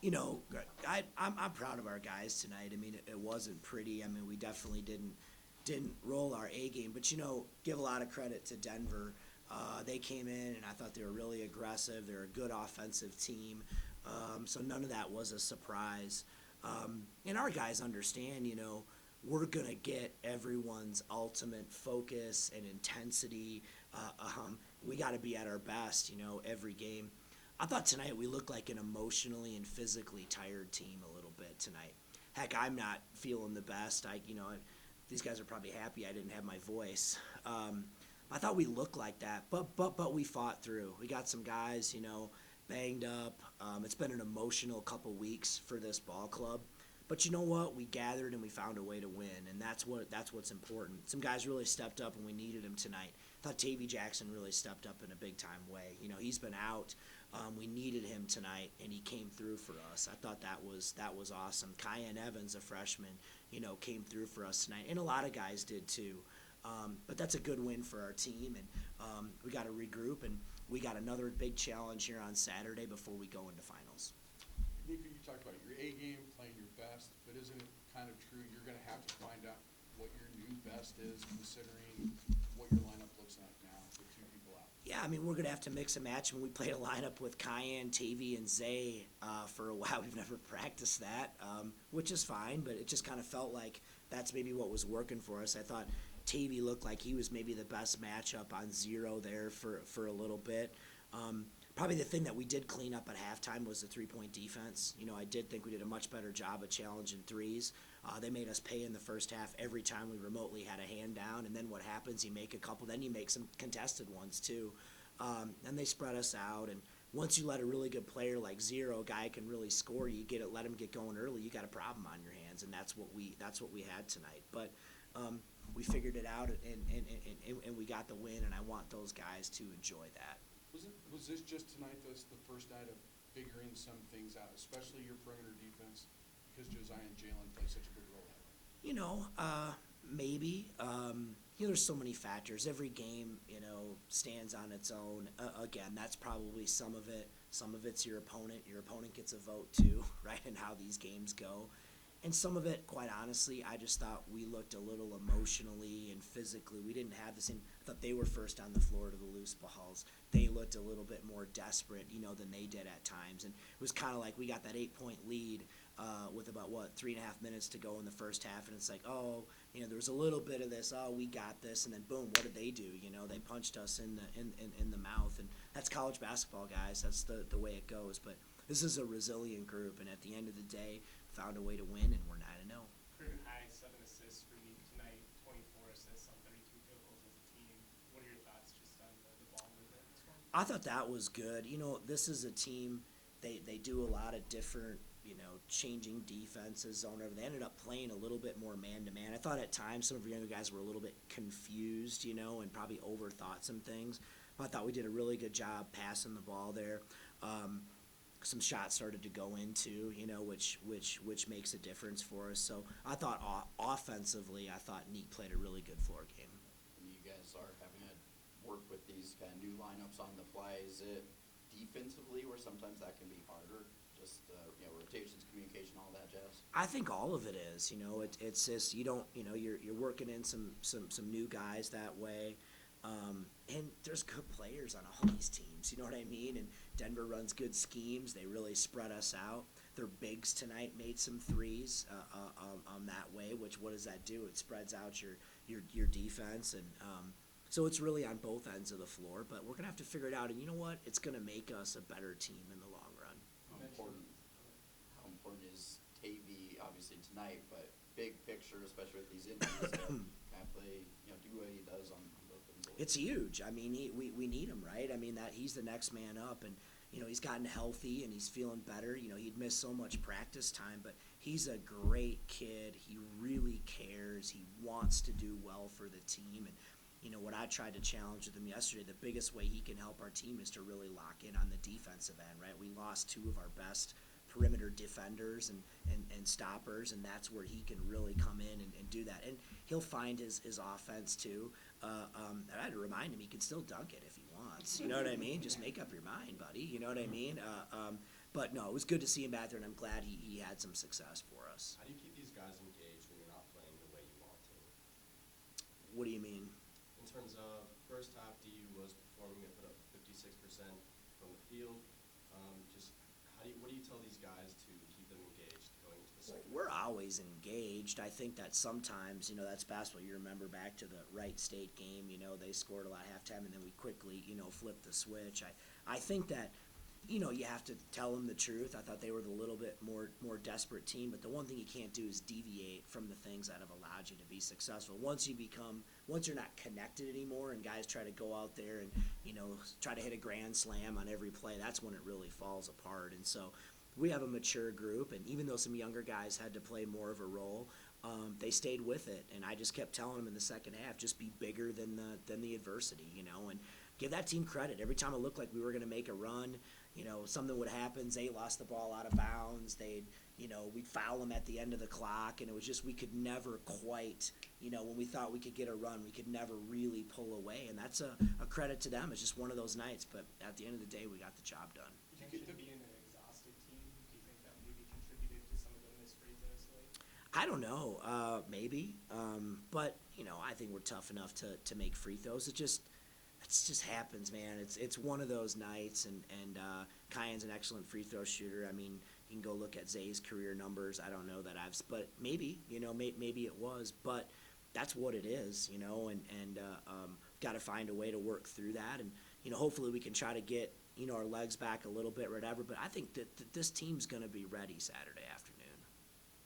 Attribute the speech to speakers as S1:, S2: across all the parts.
S1: You know, I'm proud of our guys tonight. I mean, it wasn't pretty. I mean, we definitely didn't roll our A game, but give a lot of credit to Denver. They came in, and I thought they were really aggressive. They're a good offensive team, so none of that was a surprise. And our guys understand, we're going to get everyone's ultimate focus and intensity. We got to be at our best, every game. I thought tonight we looked like an emotionally and physically tired team a little bit tonight. Heck, I'm not feeling the best. These guys are probably happy I didn't have my voice. I thought we looked like that, but we fought through. We got some guys, banged up. It's been an emotional couple weeks for this ball club. But you know what? We gathered and we found a way to win, and that's what's important. Some guys really stepped up, and we needed him tonight. I thought Tavy Jackson really stepped up in a big-time way. He's been out. We needed him tonight, and he came through for us. I thought that was awesome. Kyan Evans, a freshman, came through for us tonight, and a lot of guys did too. But that's a good win for our team, and we got to regroup, and we got another big challenge here on Saturday before we go into finals.
S2: Niko, you talked about your A game, playing your best, but isn't it kind of true you're going to have to find out what your new best is, considering what your lineup looks like now with two people out?
S1: Yeah, I mean, we're going to have to mix and match. When we played a lineup with Kyan, Tavy, and Zay for a while, we've never practiced that, which is fine, but it just kind of felt like that's maybe what was working for us. I thought Tavy looked like he was maybe the best matchup on zero there for a little bit. Probably the thing that we did clean up at halftime was the three-point defense. I did think we did a much better job of challenging threes. They made us pay in the first half every time we remotely had a hand down, and then what happens, you make a couple, then you make some contested ones too. And they spread us out, and once you let a really good player like Zero, a guy can really score, let him get going early, you got a problem on your hands, and that's what we had tonight. But we figured it out, and we got the win, and I want those guys to enjoy that.
S2: Was this just tonight the first night of figuring some things out, especially your perimeter defense, because Josiah and Jalen play such a big role in it?
S1: Maybe. There's so many factors. Every game, stands on its own. Again, that's probably some of it. Some of it's your opponent. Your opponent gets a vote too, right, in how these games go. And some of it, quite honestly, I just thought we looked a little emotionally and physically. We didn't have the same. I thought they were first on the floor to the loose balls. They looked a little bit more desperate, than they did at times. And it was kind of like we got that 8-point lead with about 3.5 minutes to go in the first half, and it's like, there was a little bit of this. Oh, we got this, and then boom, what did they do? They punched us in the mouth, and that's college basketball, guys. That's the way it goes. But this is a resilient group, and at the end of the day, found a way to win, and we're 9-0.
S3: Career high 7 assists for Niko tonight, 24 assists on 32 field goals as a team. What are your thoughts just on the ball movement this one?
S1: I thought that was good. This is a team, they do a lot of different, changing defenses, zone over. They ended up playing a little bit more man-to-man. I thought at times some of our younger guys were a little bit confused, and probably overthought some things. I thought we did a really good job passing the ball there. Some shots started to go into, which makes a difference for us. So I thought offensively, Niko played a really good floor game.
S4: And you guys are having to work with these kind of new lineups on the fly. Is it defensively where sometimes that can be harder? Just rotations, communication, all that jazz.
S1: I think all of it is. It's just you don't. You're working in some new guys that way. And there's good players on all these teams, you know what I mean? And Denver runs good schemes. They really spread us out. Their bigs tonight made some threes that way, which what does that do? It spreads out your defense. And so it's really on both ends of the floor. But we're going to have to figure it out. And you know what? It's going to make us a better team in the long run.
S4: How important is Tavy, obviously, tonight, but big picture, especially with these injuries, to kind of play, do what he does on both ends?
S1: It's huge. I mean, we need him, right? I mean, that he's the next man up, and he's gotten healthy and he's feeling better. He'd missed so much practice time, but he's a great kid. He really cares. He wants to do well for the team, and what I tried to challenge with him yesterday, the biggest way he can help our team is to really lock in on the defensive end, right? We lost two of our best perimeter defenders and stoppers, and that's where he can really come in and do that. And he'll find his offense too. I had to remind him he can still dunk it if he wants. You know what I mean? Just make up your mind, buddy. You know what I mean? But no, it was good to see him back there, and I'm glad he had some success for us.
S5: How do you keep these guys engaged when you're not playing the way you want to?
S1: What do you mean?
S5: In terms of first half, DU was performing and put up 56% from the field. Just what do you tell these guys to keep them engaged going into the second half?
S1: We're always engaged. I think that sometimes, that's basketball. You remember back to the Wright State game, they scored a lot at halftime, and then we quickly, flipped the switch. I think that, you have to tell them the truth. I thought they were the little bit more desperate team, but the one thing you can't do is deviate from the things that have allowed you to be successful. Once you're not connected anymore and guys try to go out there and, try to hit a grand slam on every play, that's when it really falls apart. And so we have a mature group, and even though some younger guys had to play more of a role, they stayed with it. And I just kept telling them in the second half, just be bigger than the adversity, and give that team credit. Every time it looked like we were going to make a run, something would happen. Zay lost the ball out of bounds. We'd foul them at the end of the clock, and it was just we could never quite, when we thought we could get a run, we could never really pull away. And that's a credit to them. It's just one of those nights. But at the end of the day, we got the job done.
S3: You mentioned being an exhausted team. Do you think that maybe contributed to some of the missed free throws late?
S1: I don't know, maybe. But, I think we're tough enough to make free throws. It just happens, man. It's one of those nights, and Kyan's an excellent free throw shooter. I mean, you can go look at Zay's career numbers. I don't know that but maybe, maybe it was, but that's what it is, and got to find a way to work through that, and hopefully we can try to get our legs back a little bit, or whatever. But I think that this team's going to be ready Saturday afternoon.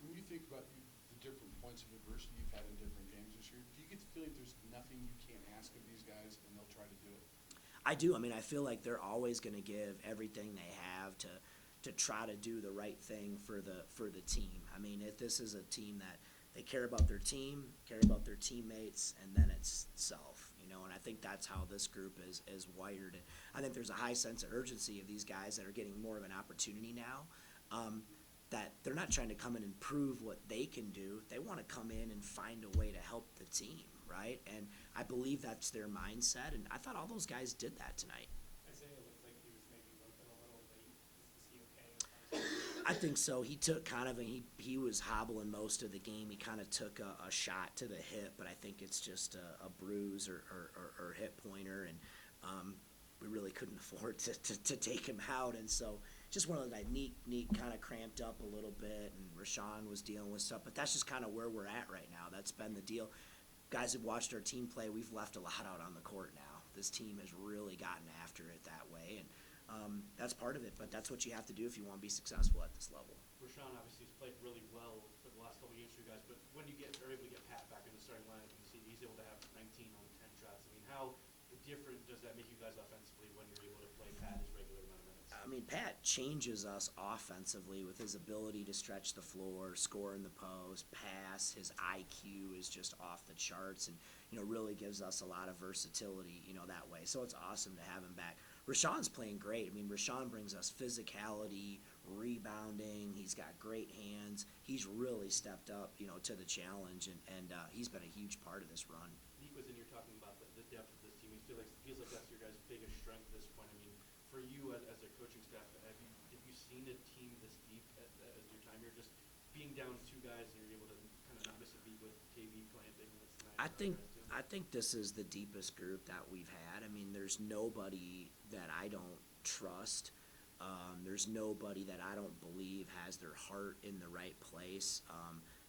S2: When you think about the different points of adversity you've had in different games this year, do you get the feeling there's nothing you can't ask of these guys and they'll try to do it?
S1: I do. I mean, I feel like they're always going to give everything they have to try to do the right thing for the team. I mean, this is a team that they care about their team, care about their teammates, and then it's self, and I think that's how this group is wired. And I think there's a high sense of urgency of these guys that are getting more of an opportunity now, that they're not trying to come in and prove what they can do. They want to come in and find a way to help the team, right? And I believe that's their mindset, and I thought all those guys did that tonight.
S3: Isaiah looked like he was maybe limping a little late. Is he okay?
S1: I think so. He took he was hobbling most of the game. He kind of took a shot to the hip, but I think it's just a bruise or hip pointer, and we really couldn't afford to take him out. And so just one of those neat kind of cramped up a little bit, and Rashawn was dealing with stuff. But that's just kind of where we're at right now. That's been the deal. Guys have watched our team play. We've left a lot out on the court now. This team has really gotten after it that way, and that's part of it. But that's what you have to do if you want to be successful at this level.
S6: Rashawn obviously has played really well for the last couple of games for you guys, but when you are able to get Pat back in the starting lineup, and you see he's able to have 19 on 10 shots. I mean, how different does that make you guys offensively when you're able to play Pat his regular amount of minutes?
S1: I mean, Pat changes us offensively with his ability to stretch the floor, score in the post, pass. His IQ is just off the charts, and really gives us a lot of versatility, that way. So it's awesome to have him back. Rashawn's playing great. I mean, Rashawn brings us physicality, rebounding. He's got great hands. He's really stepped up, to the challenge, and he's been a huge part of this run.
S6: Niko, and you're talking about the depth of this team. It feels like that's your guys' biggest strength at this point. I mean, for you as a coaching staff, have you seen a team this deep as your time here? Just being down two guys and you're able to kind of not miss a beat with KB playing big minutes tonight.
S1: I think this is the deepest group that we've had. I mean, there's nobody that I don't trust. There's nobody that I don't believe has their heart in the right place,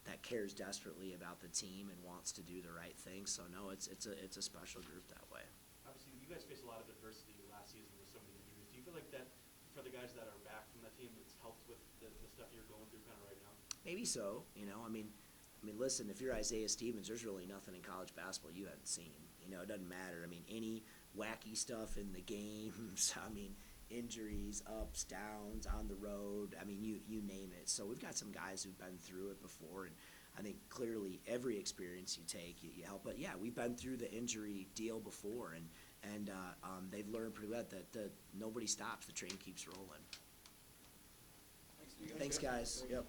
S1: that cares desperately about the team and wants to do the right thing. So no, it's a special group that way.
S6: Obviously, you guys faced a lot of adversity last season with so many injuries. Do you feel like that for the guys that are back from that team, it's helped with the stuff you're going through kind of right now?
S1: Maybe so. I mean, listen, if you're Isaiah Stevens, there's really nothing in college basketball you haven't seen. It doesn't matter. I mean, any wacky stuff in the games. I mean, injuries, ups, downs, on the road. I mean, you name it. So we've got some guys who've been through it before, and I think clearly every experience you take, you help. But yeah, we've been through the injury deal before, and they've learned pretty well that nobody stops. The train keeps rolling.
S5: Thanks, you guys.
S1: Thanks, guys. Yep.